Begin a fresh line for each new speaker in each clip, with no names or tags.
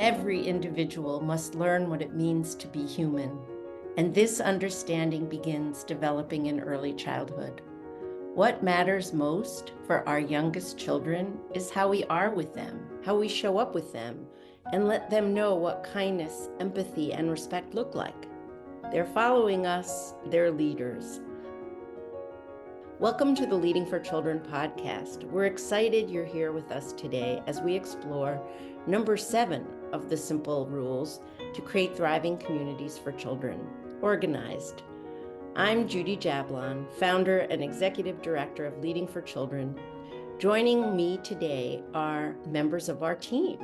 Every individual must learn what it means to be human, and this understanding begins developing in early childhood. What matters most for our youngest children is how we are with them, how we show up with them, and let them know what kindness, empathy, and respect look like. They're following us, they're leaders. Welcome to the Leading for Children podcast. We're excited you're here with us today as we explore number 7 of the simple rules to create thriving communities for children, organized. I'm Judy Jablon, founder and executive director of Leading for Children. Joining me today are members of our team.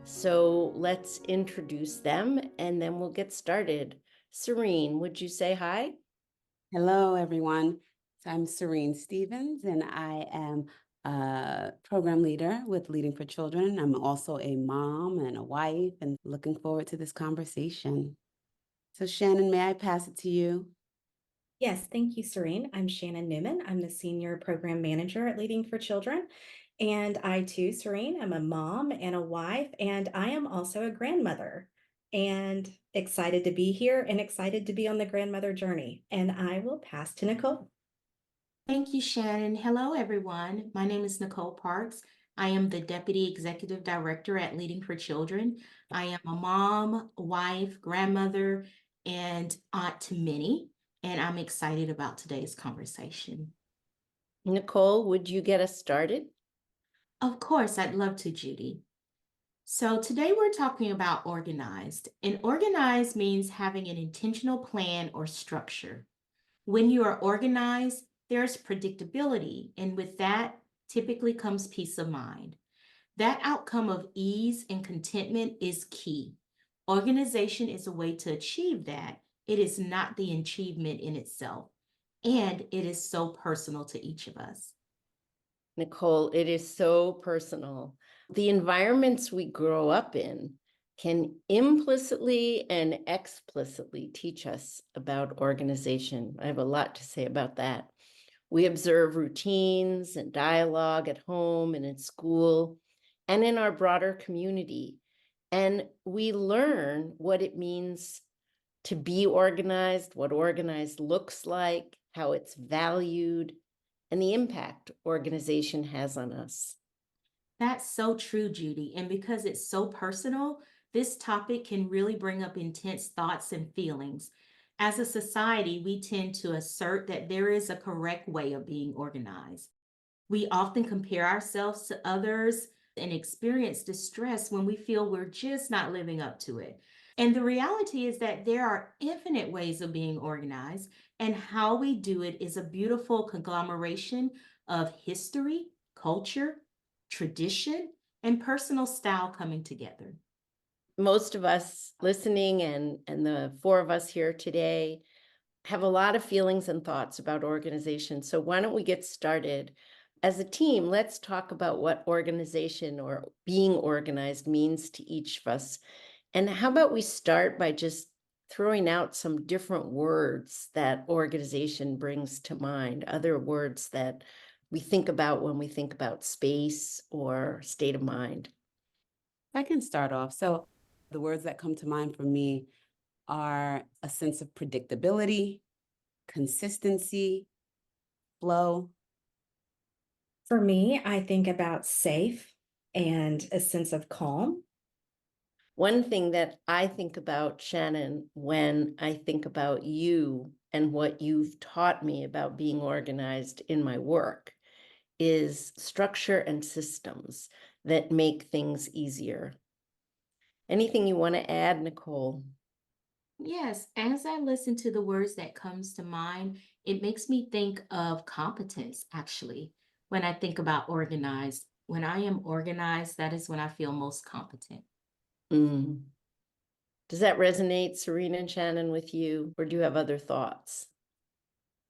So let's introduce them and then we'll get started. Serene, would you say hi?
Hello, everyone. So I'm Serene Stevens, and I am a program leader with Leading for Children. I'm also a mom and a wife, and looking forward to this conversation. So Shannon, may I pass it to you?
Yes, thank you, Serene. I'm Shannon Newman. I'm the Senior Program Manager at Leading for Children. And I too, Serene, am a mom and a wife, and I am also a grandmother. And excited to be here and excited to be on the grandmother journey. And I will pass to Nichole.
Thank you, Shannon. Hello, everyone. My name is Nichole Parks. I am the Deputy Executive Director at Leading for Children. I am a mom, wife, grandmother, and aunt to many, and I'm excited about today's conversation.
Nichole, would you get us started?
Of course, I'd love to, Judy. So today we're talking about organized, and organized means having an intentional plan or structure. When you are organized, there's predictability, and with that typically comes peace of mind. That outcome of ease and contentment is key. Organization is a way to achieve that. It is not the achievement in itself, and it is so personal to each of us.
Nichole, it is so personal. The environments we grow up in can implicitly and explicitly teach us about organization. I have a lot to say about that. We observe routines and dialogue at home and in school and in our broader community. And we learn what it means to be organized, what organized looks like, how it's valued, and the impact organization has on us.
That's so true, Judy. And because it's so personal, this topic can really bring up intense thoughts and feelings. As a society, we tend to assert that there is a correct way of being organized. We often compare ourselves to others and experience distress when we feel we're just not living up to it. And the reality is that there are infinite ways of being organized, and how we do it is a beautiful conglomeration of history, culture, tradition, and personal style coming together.
Most of us listening and the 4 of us here today have a lot of feelings and thoughts about organization. So why don't we get started? As a team, let's talk about what organization or being organized means to each of us. And how about we start by just throwing out some different words that organization brings to mind, other words that we think about when we think about space or state of mind.
I can start off. So the words that come to mind for me are a sense of predictability, consistency, flow.
For me, I think about safe and a sense of calm.
One thing that I think about, Shannon, when I think about you and what you've taught me about being organized in my work is structure and systems that make things easier. Anything you want to add, Nichole?
Yes, as I listen to the words that comes to mind, it makes me think of competence, actually. When I think about organized, when I am organized, that is when I feel most competent.
Mm. Does that resonate, Serena and Shannon, with you, or do you have other thoughts?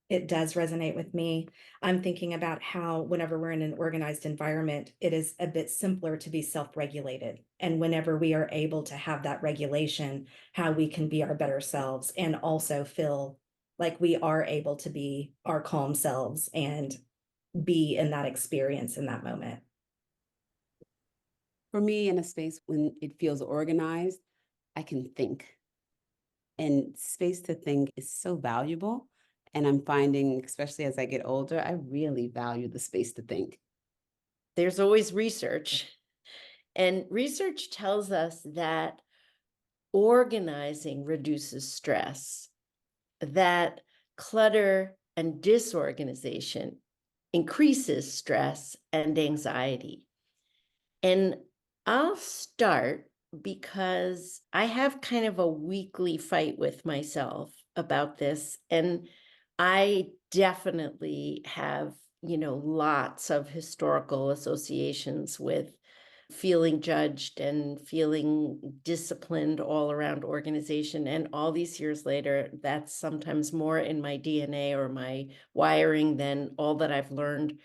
It does resonate with me. I'm thinking about how whenever we're in an organized environment, it is a bit simpler to be self-regulated. And whenever we are able to have that regulation, how we can be our better selves and also feel like we are able to be our calm selves and be in that experience in that moment.
For me, in a space when it feels organized, I can think. And space to think is so valuable. And I'm finding, especially as I get older, I really value the space to think.
There's always research, and research tells us that organizing reduces stress, that clutter and disorganization increases stress and anxiety. And I'll start because I have kind of a weekly fight with myself about this. And I definitely have, lots of historical associations with feeling judged and feeling disciplined all around organization. And all these years later, that's sometimes more in my DNA or my wiring than all that I've learned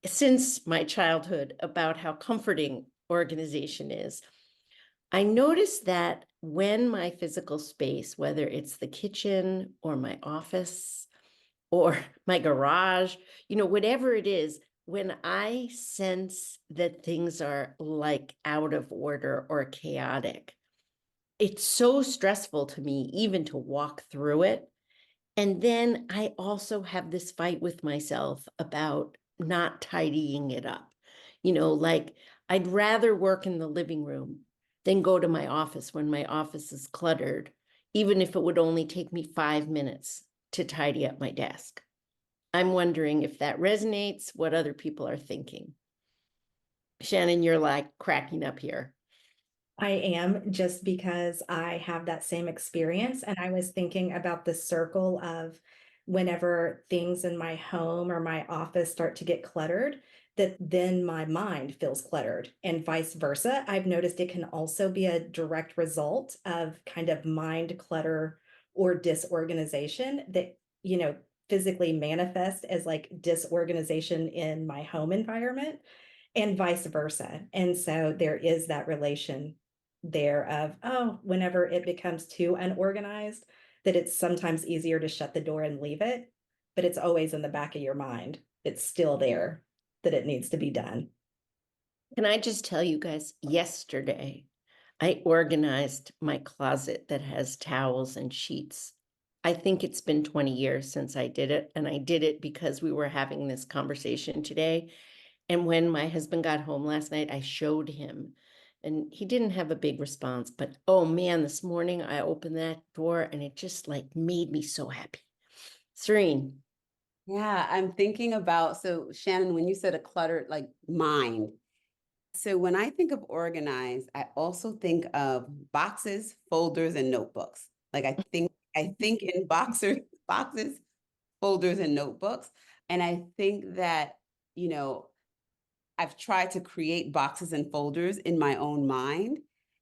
since my childhood about how comforting organization is. I noticed that when my physical space, whether it's the kitchen or my office or my garage, whatever it is, when I sense that things are like out of order or chaotic, it's so stressful to me even to walk through it. And then I also have this fight with myself about not tidying it up. Like I'd rather work in the living room than go to my office when my office is cluttered, even if it would only take me 5 minutes to tidy up my desk. I'm wondering if that resonates, what other people are thinking. Shannon, you're like cracking up here.
I am, just because I have that same experience. And I was thinking about the circle of whenever things in my home or my office start to get cluttered, that then my mind feels cluttered, and vice versa. I've noticed it can also be a direct result of kind of mind clutter or disorganization that, physically manifest as like disorganization in my home environment, and vice versa. And so there is that relation there of, oh, whenever it becomes too unorganized, that it's sometimes easier to shut the door and leave it, but it's always in the back of your mind. It's still there, that it needs to be done.
Can I just tell you guys, yesterday, I organized my closet that has towels and sheets. I think it's been 20 years since I did it. And I did it because we were having this conversation today. And when my husband got home last night, I showed him, and he didn't have a big response. But oh man, this morning I opened that door and it just like made me so happy. Serene.
Yeah, I'm thinking about, so Shannon, when you said a cluttered like mind, so when I think of organized, I also think of boxes, folders, and notebooks. Like I think in boxes, folders, and notebooks. And I think that, you know, I've tried to create boxes and folders in my own mind.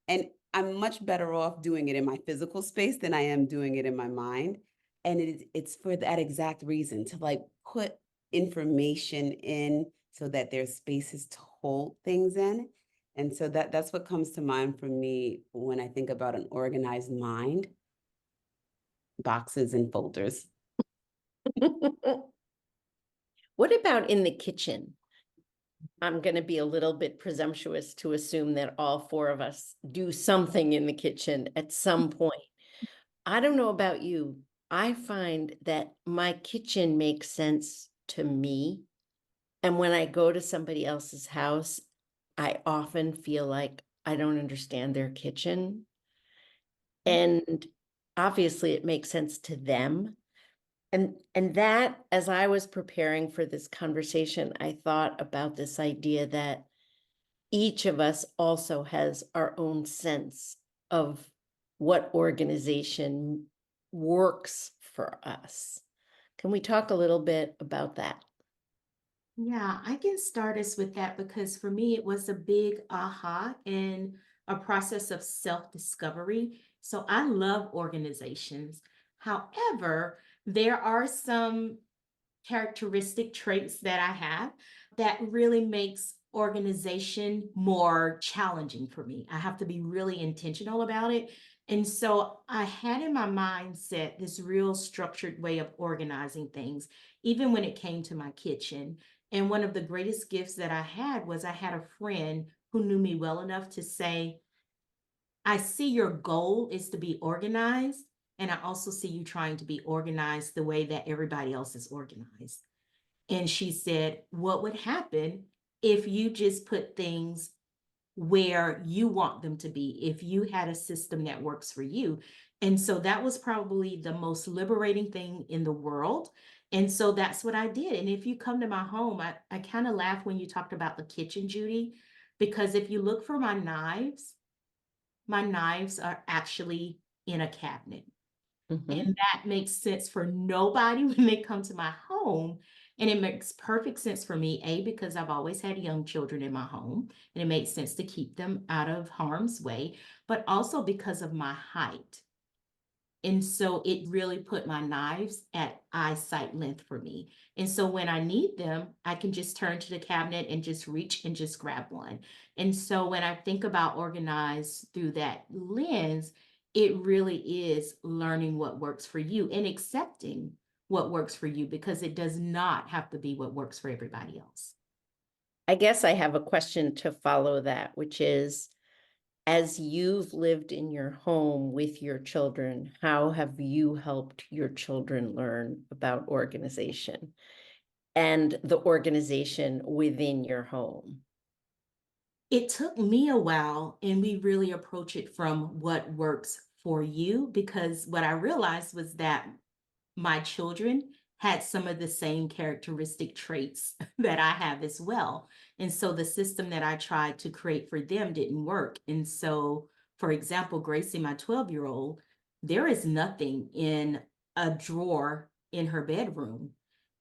And I'm much better off doing it in my physical space than I am doing it in my mind. And it's for that exact reason, to like put information in so that there's spaces to hold things in. And so that's what comes to mind for me when I think about an organized mind, boxes and folders.
What about in the kitchen? I'm going to be a little bit presumptuous to assume that all four of us do something in the kitchen at some point. I don't know about you. I find that my kitchen makes sense to me. And when I go to somebody else's house, I often feel like I don't understand their kitchen. And obviously it makes sense to them. And that, as I was preparing for this conversation, I thought about this idea that each of us also has our own sense of what organization works for us. Can we talk a little bit about that?
Yeah, I can start us with that because for me, it was a big aha and a process of self-discovery. So I love organizations. However, there are some characteristic traits that I have that really makes organization more challenging for me. I have to be really intentional about it. And so I had in my mindset this real structured way of organizing things, even when it came to my kitchen. And one of the greatest gifts that I had was I had a friend who knew me well enough to say, I see your goal is to be organized, and I also see you trying to be organized the way that everybody else is organized. And she said, what would happen if you just put things where you want them to be, if you had a system that works for you? And so that was probably the most liberating thing in the world. And so that's what I did. And if you come to my home, I kind of laugh when you talked about the kitchen, Judy, because if you look for my knives are actually in a cabinet.
Mhm.
And that makes sense for nobody when they come to my home. And it makes perfect sense for me, A, because I've always had young children in my home, and it makes sense to keep them out of harm's way, but also because of my height. And so it really put my knives at eyesight length for me. And so when I need them, I can just turn to the cabinet and just reach and just grab one. And so when I think about organized through that lens, it really is learning what works for you and accepting what works for you, because it does not have to be what works for everybody else.
I guess I have a question to follow that, which is, as you've lived in your home with your children, how have you helped your children learn about organization and the organization within your home?
It took me a while, and we really approach it from what works for you, because what I realized was that my children had some of the same characteristic traits that I have as well. And so the system that I tried to create for them didn't work. And so, for example, Gracie, my 12-year-old, there is nothing in a drawer in her bedroom.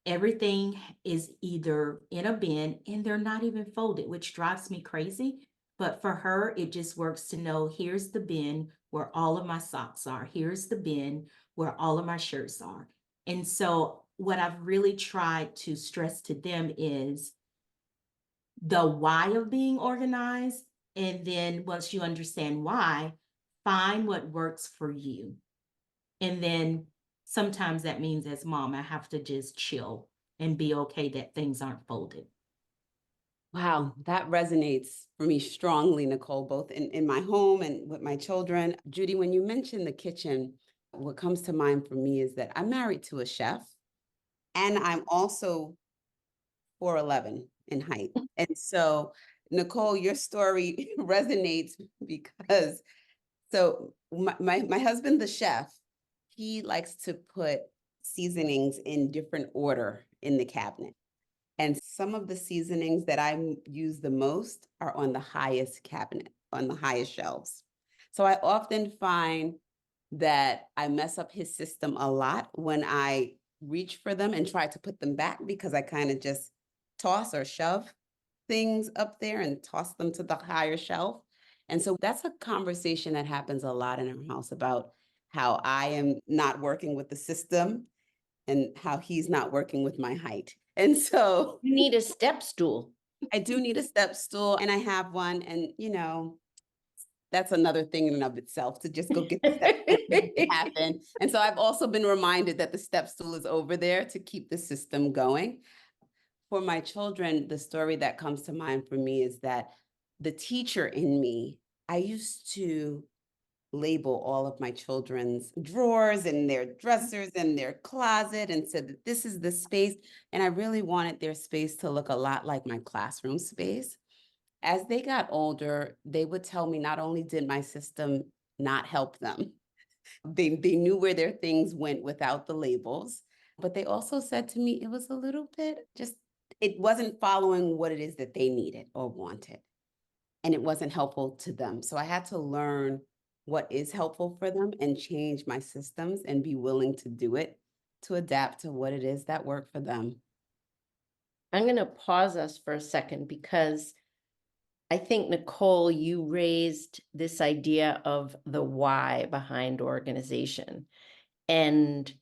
Everything is either in a bin and they're not even folded, which drives me crazy. But for her, it just works to know, here's the bin where all of my socks are. Here's the bin where all of my shirts are. And so what I've really tried to stress to them is the why of being organized. And then once you understand why, find what works for you. And then sometimes that means, as mom, I have to just chill and be okay that things aren't folded.
Wow, that resonates for me strongly, Nichole, both in my home and with my children. Judy, when you mentioned the kitchen, what comes to mind for me is that I'm married to a chef, and I'm also 4'11" in height. And so, Nichole, your story resonates because my husband, the chef, he likes to put seasonings in different order in the cabinet. And some of the seasonings that use the most are on the highest cabinet, on the highest shelves. So I often find that I mess up his system a lot when I reach for them and try to put them back, because I kind of just toss or shove things up there and toss them to the higher shelf. And so that's a conversation that happens a lot in our house about how I am not working with the system and how he's not working with my height. And so
You need a step stool.
I do need a step stool, and I have one. And, that's another thing in and of itself, to just go get the step stool to make it happen. And so I've also been reminded that the step stool is over there to keep the system going. For my children, the story that comes to mind for me is that the teacher in me, I used to label all of my children's drawers and their dressers and their closet and said that this is the space. And I really wanted their space to look a lot like my classroom space. As they got older, they would tell me not only did my system not help them, they knew where their things went without the labels, but they also said to me it was a little bit just, it wasn't following what it is that they needed or wanted. And it wasn't helpful to them. So I had to learn what is helpful for them and change my systems and be willing to do it, to adapt to what it is that worked for them.
I'm going to pause us for a second, because I think, Nichole, you raised this idea of the why behind organization. And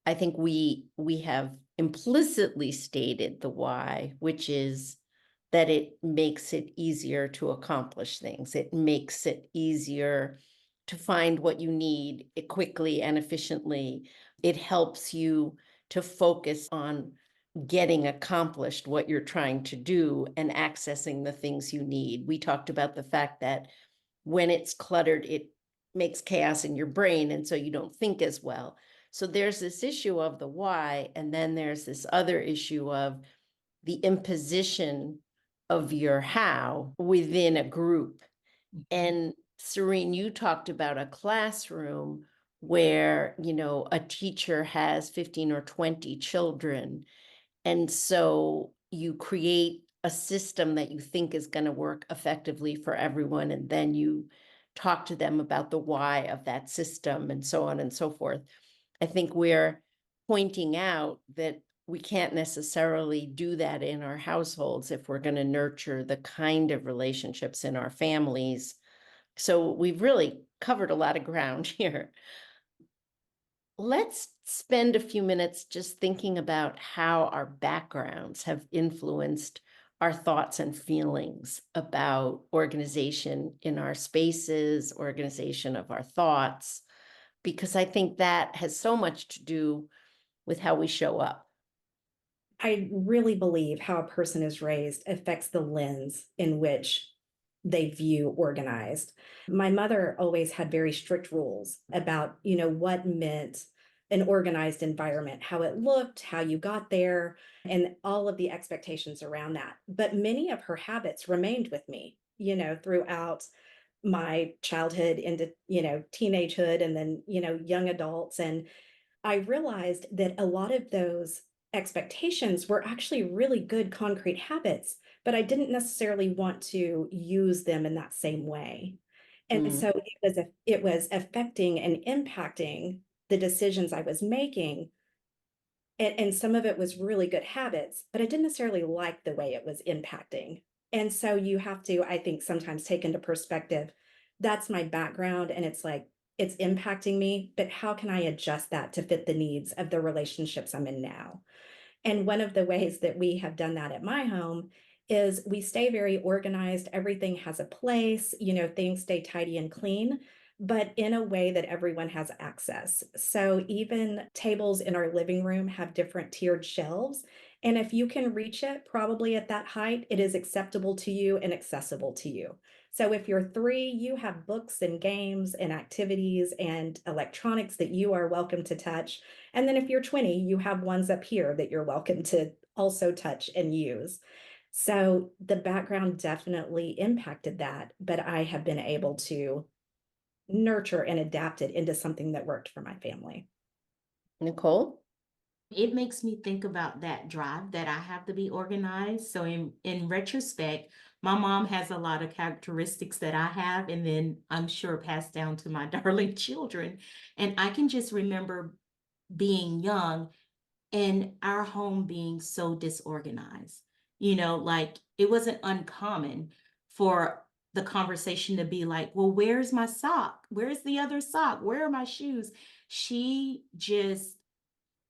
I think we have implicitly stated the why, which is that it makes it easier to accomplish things. It makes it easier to find what you need quickly and efficiently. It helps you to focus on getting accomplished what you're trying to do and accessing the things you need. We talked about the fact that when it's cluttered, it makes chaos in your brain, and so you don't think as well. So there's this issue of the why, and then there's this other issue of the imposition of your how within a group. And Serene, you talked about a classroom where, a teacher has 15 or 20 children. And so you create a system that you think is going to work effectively for everyone. And then you talk to them about the why of that system and so on and so forth. I think we're pointing out that we can't necessarily do that in our households if we're going to nurture the kind of relationships in our families. So we've really covered a lot of ground here. Let's spend a few minutes just thinking about how our backgrounds have influenced our thoughts and feelings about organization in our spaces, organization of our thoughts, because I think that has so much to do with how we show up.
I really believe how a person is raised affects the lens in which they view organized. My mother always had very strict rules about, what meant an organized environment, how it looked, how you got there, and all of the expectations around that. But many of her habits remained with me, throughout my childhood into, teenagehood and then, young adults. And I realized that a lot of those expectations were actually really good concrete habits, but I didn't necessarily want to use them in that same way. And so it was affecting and impacting the decisions I was making. And some of it was really good habits, but I didn't necessarily like the way it was impacting. And so you have to, I think, sometimes take into perspective, that's my background. And it's like, it's impacting me, but how can I adjust that to fit the needs of the relationships I'm in now? And one of the ways that we have done that at my home is we stay very organized. Everything has a place, things stay tidy and clean, but in a way that everyone has access. So even tables in our living room have different tiered shelves. And if you can reach it, probably at that height, it is acceptable to you and accessible to you. So if you're 3, you have books and games and activities and electronics that you are welcome to touch. And then if you're 20, you have ones up here that you're welcome to also touch and use. So the background definitely impacted that, but I have been able to nurture and adapt it into something that worked for my family.
Nichole?
It makes me think about that drive that I have to be organized. So in retrospect, my mom has a lot of characteristics that I have, and then I'm sure passed down to my darling children. And I can just remember being young and our home being so disorganized. Like it wasn't uncommon for the conversation to be like, well, where's my sock? Where's the other sock? Where are my shoes? She just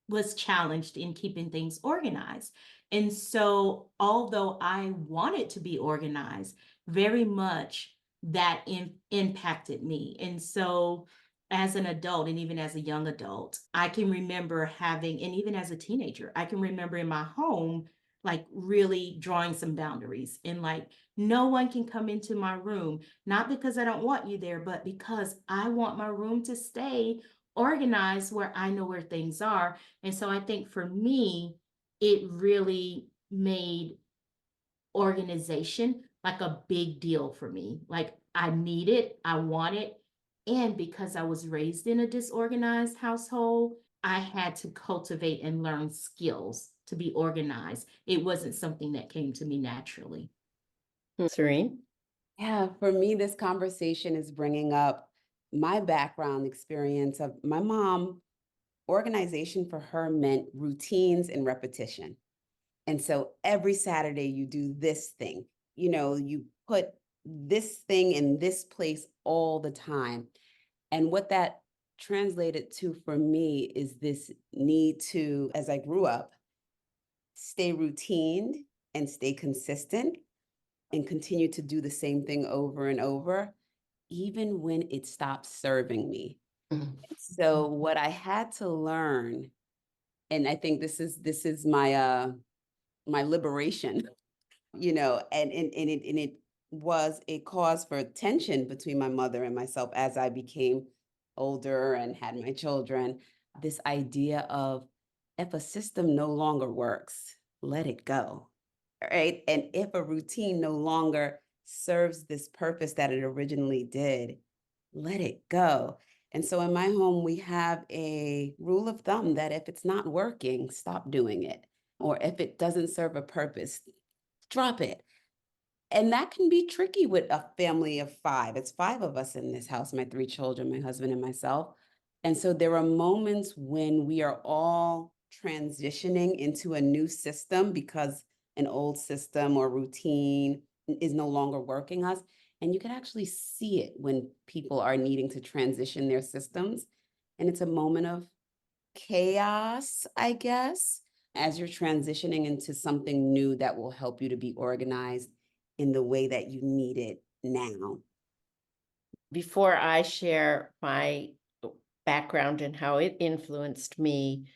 was challenged in keeping things organized. And so, although I wanted to be organized, very much that impacted me. And so, as an adult, and even as a young adult, I can remember having, and even as a teenager, I can remember in my home, like really drawing some boundaries and like, no one can come into my room, not because I don't want you there, but because I want my room to stay organized where I know where things are. And so I think for me, it really made organization like a big deal for me. Like I need it, I want it. And because I was raised in a disorganized household, I had to cultivate and learn skills to be organized. It wasn't something that came to me naturally.
Serene?
Yeah, for me, this conversation is bringing up my background experience of my mom. Organization for her meant routines and repetition. And so every Saturday you do this thing, you put this thing in this place all the time. And what that translated to for me is this need to, as I grew up, stay routined and stay consistent and continue to do the same thing over and over, even when it stops serving me.
Mhm.
So what I had to learn And I think this is my my liberation, you know, and it was a cause for tension between my mother and myself as I became older and had my children. This idea of, if a system no longer works, let it go, right? And if a routine no longer serves this purpose that it originally did, let it go. And so in my home, we have a rule of thumb that if it's not working, stop doing it. Or if it doesn't serve a purpose, drop it. And that can be tricky with a family of five. It's five of us in this house, my three children, my husband, and myself. And so there are moments when we are all transitioning into a new system because an old system or routine is no longer working us. And you can actually see it when people are needing to transition their systems. And it's a moment of chaos, I guess, as you're transitioning into something new that will help you to be organized in the way that you need it now.
Before I share my background and how it influenced me,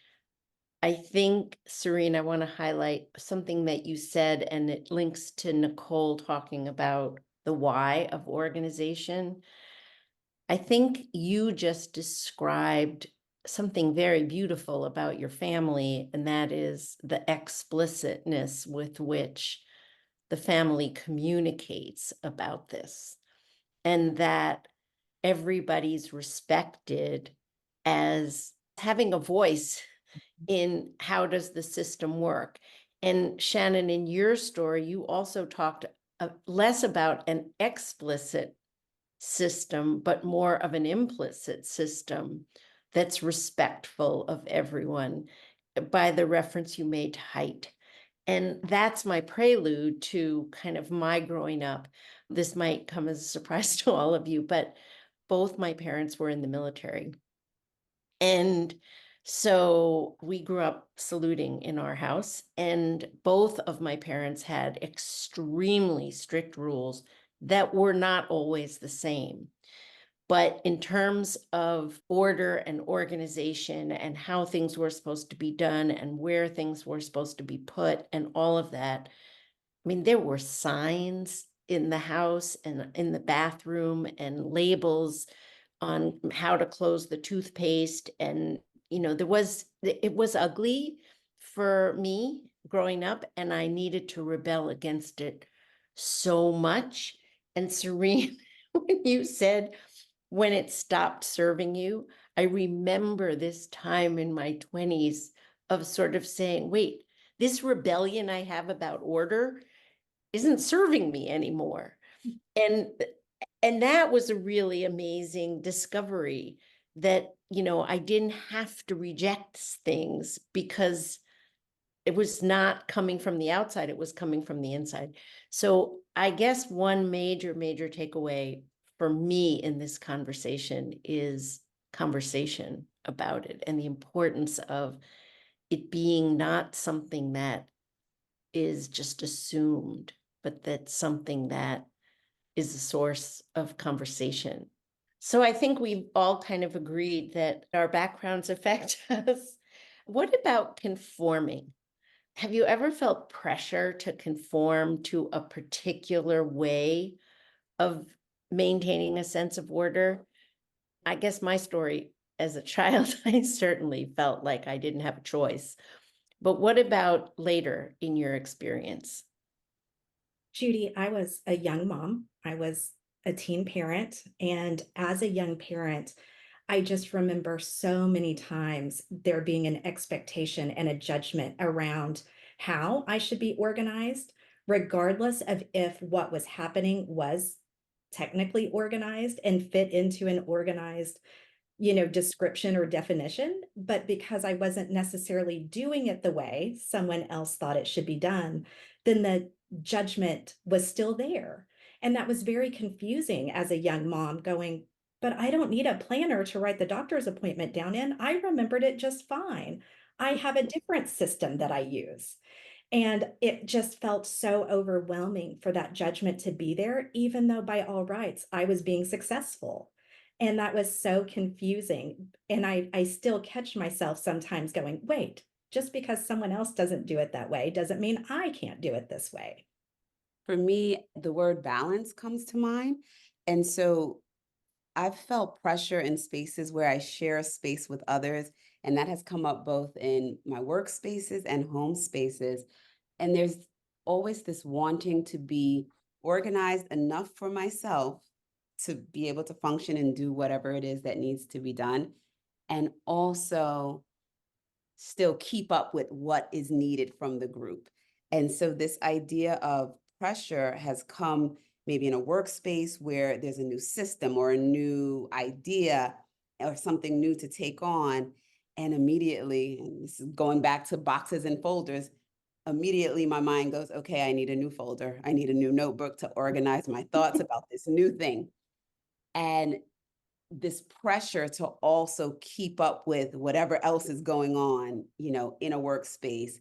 I think, Serene, I want to highlight something that you said, and it links to Nichole talking about the why of organization. I think you just described something very beautiful about your family, and that is the explicitness with which the family communicates about this, and that everybody's respected as having a voice in how does the system work. And Shannon, in your story, you also talked less about an explicit system, but more of an implicit system that's respectful of everyone by the reference you made to height. And that's my prelude to kind of my growing up. This might come as a surprise to all of you, but both my parents were in the military. And so we grew up saluting in our house, and both of my parents had extremely strict rules that were not always the same. But in terms of order and organization and how things were supposed to be done and where things were supposed to be put and all of that, I mean, there were signs in the house and in the bathroom and labels on how to close the toothpaste. And, it was ugly for me growing up, and I needed to rebel against it so much. And Serene, when you said, when it stopped serving you, I remember this time in my 20s of sort of saying, wait, this rebellion I have about order isn't serving me anymore. And that was a really amazing discovery that, I didn't have to reject things because it was not coming from the outside, it was coming from the inside. So I guess one major, major takeaway for me in this conversation is conversation about it and the importance of it being not something that is just assumed, but that's something that is a source of conversation. So I think we've all kind of agreed that our backgrounds affect us. What about conforming? Have you ever felt pressure to conform to a particular way of maintaining a sense of order? I guess my story as a child, I certainly felt like I didn't have a choice. But what about later in your experience?
Judy, I was a young mom. I was a teen parent. And as a young parent, I just remember so many times there being an expectation and a judgment around how I should be organized, regardless of if what was happening was technically organized and fit into an organized description or definition, but because I wasn't necessarily doing it the way someone else thought it should be done, then the judgment was still there. And that was very confusing as a young mom going, but I don't need a planner to write the doctor's appointment down in. I remembered it just fine. I have a different system that I use. And it just felt so overwhelming for that judgment to be there, even though by all rights, I was being successful. And that was so confusing. And I still catch myself sometimes going, wait, Just because someone else doesn't do it that way doesn't mean I can't do it this way.
For me, the word balance comes to mind. And so I've felt pressure in spaces where I share a space with others, and that has come up both in my workspaces and home spaces. And there's always this wanting to be organized enough for myself to be able to function and do whatever it is that needs to be done, and also still keep up with what is needed from the group. And so this idea of pressure has come maybe in a workspace where there's a new system or a new idea or something new to take on. And immediately, and this is going back to boxes and folders, immediately my mind goes, okay, I need a new folder. I need a new notebook to organize my thoughts about this new thing. And this pressure to also keep up with whatever else is going on, in a workspace.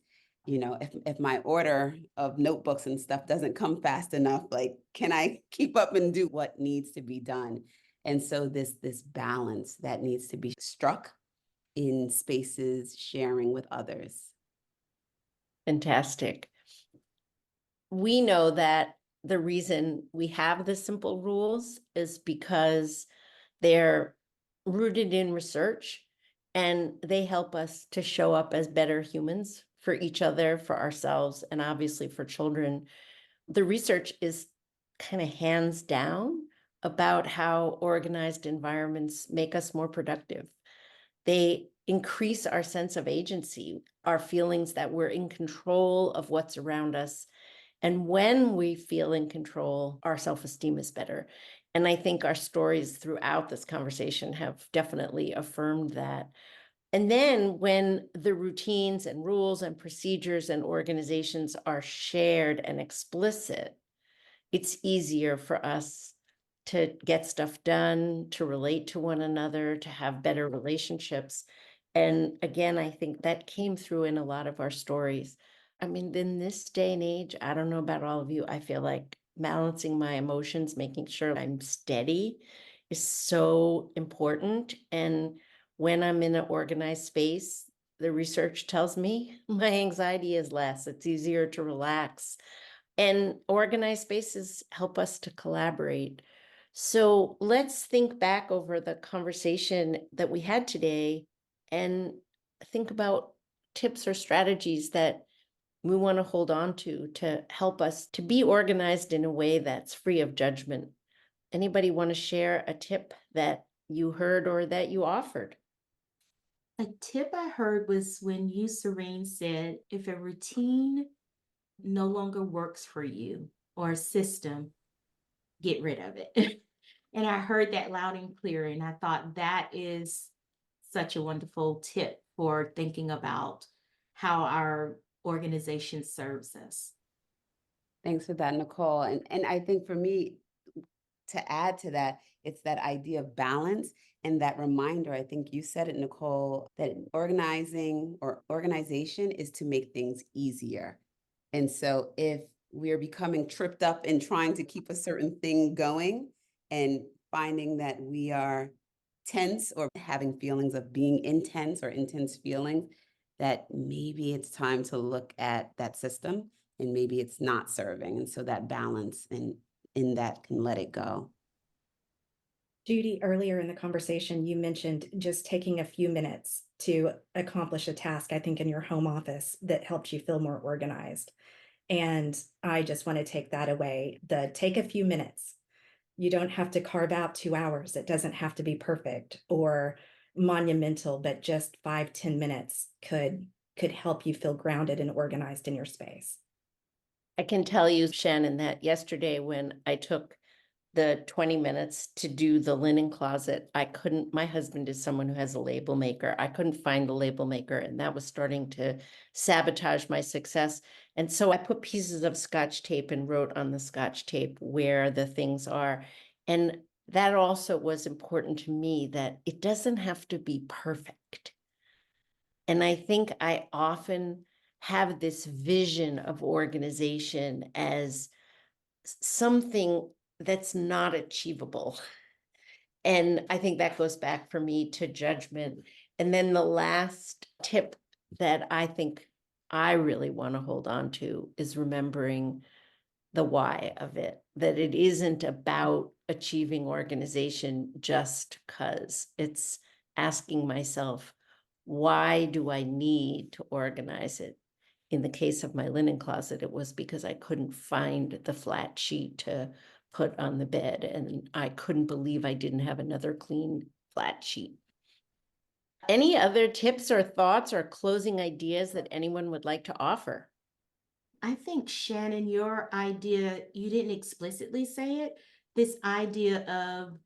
If my order of notebooks and stuff doesn't come fast enough, like, can I keep up and do what needs to be done? And so this balance that needs to be struck in spaces, sharing with others.
Fantastic. We know that the reason we have the simple rules is because they're rooted in research and they help us to show up as better humans for each other, for ourselves, and obviously for children. The research is kind of hands down about how organized environments make us more productive. They increase our sense of agency, our feelings that we're in control of what's around us. And when we feel in control, our self-esteem is better. And I think our stories throughout this conversation have definitely affirmed that. And then when the routines and rules and procedures and organizations are shared and explicit, it's easier for us to get stuff done, to relate to one another, to have better relationships. And again, I think that came through in a lot of our stories. I mean, in this day and age, I don't know about all of you, I feel like balancing my emotions, making sure I'm steady is so important. And when I'm in an organized space, the research tells me my anxiety is less. It's easier to relax. And organized spaces help us to collaborate. So let's think back over the conversation that we had today and think about tips or strategies that we want to hold on to help us to be organized in a way that's free of judgment. Anybody want to share a tip that you heard or that you offered?
A tip I heard was when you, Serene, said if a routine no longer works for you or a system, get rid of it. And I heard that loud and clear. And I thought that is such a wonderful tip for thinking about how our organization serves us.
Thanks for that, Nichole. And I think for me, to add to that, it's that idea of balance and that reminder. I think you said it, Nichole, that organizing or organization is to make things easier. And so if we're becoming tripped up in trying to keep a certain thing going and finding that we are tense or having feelings of being intense or intense feelings, that maybe it's time to look at that system and maybe it's not serving. And so that balance and in that can let it go.
Judy, earlier in the conversation, you mentioned just taking a few minutes to accomplish a task, I think, in your home office that helped you feel more organized. And I just want to take that away. Take a few minutes. You don't have to carve out 2 hours. It doesn't have to be perfect or monumental, but just 5-10 minutes could help you feel grounded and organized in your space.
I can tell you, Shannon, that yesterday when I took the 20 minutes to do the linen closet, my husband is someone who has a label maker. I couldn't find the label maker, and that was starting to sabotage my success. And so I put pieces of Scotch tape and wrote on the Scotch tape where the things are. And that also was important to me, that it doesn't have to be perfect. And I think I often have this vision of organization as something that's not achievable. And I think that goes back for me to judgment. And then the last tip that I think I really want to hold on to is remembering the why of it, that it isn't about achieving organization just because. It's asking myself, why do I need to organize it? In the case of my linen closet, it was because I couldn't find the flat sheet to put on the bed, and I couldn't believe I didn't have another clean flat sheet. Any other tips or thoughts or closing ideas that anyone would like to offer?
I think, Shannon, your idea, you didn't explicitly say it, this idea of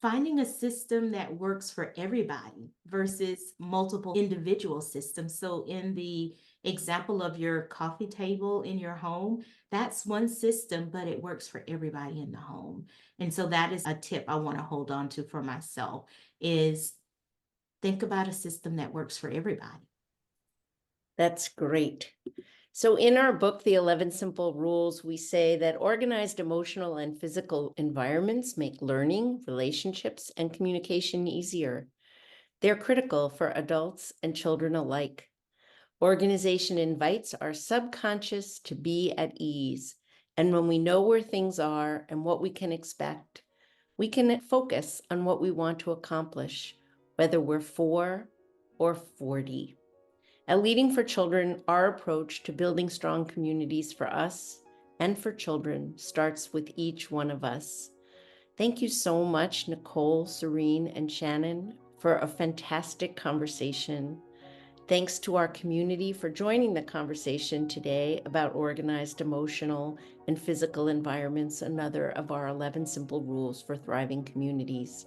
finding a system that works for everybody versus multiple individual systems. So, in the example of your coffee table in your home, that's one system, but it works for everybody in the home. And so, that is a tip I want to hold on to for myself is think about a system that works for everybody.
That's great. So in our book, The 11 Simple Rules, we say that organized emotional and physical environments make learning, relationships, and communication easier. They're critical for adults and children alike. Organization invites our subconscious to be at ease. And when we know where things are and what we can expect, we can focus on what we want to accomplish, whether we're 4 or 40. At Leading for Children, our approach to building strong communities for us and for children starts with each one of us. Thank you so much, Nichole, Serene, and Shannon, for a fantastic conversation. Thanks to our community for joining the conversation today about organized emotional and physical environments, another of our 11 simple rules for thriving communities.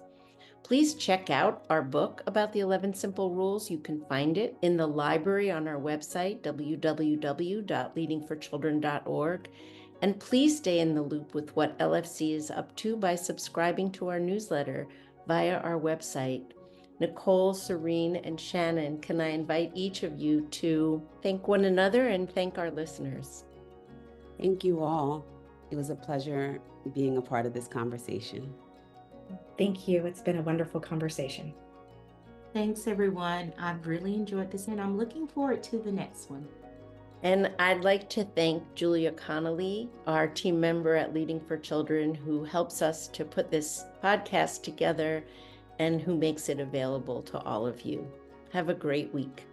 Please check out our book about the 11 Simple Rules. You can find it in the library on our website, www.leadingforchildren.org. And please stay in the loop with what LFC is up to by subscribing to our newsletter via our website. Nichole, Serene, and Shannon, can I invite each of you to thank one another and thank our listeners?
Thank you all. It was a pleasure being a part of this conversation.
Thank you. It's been a wonderful conversation.
Thanks, everyone. I've really enjoyed this, and I'm looking forward to the next one.
And I'd like to thank Julia Connolly, our team member at Leading for Children, who helps us to put this podcast together and who makes it available to all of you. Have a great week.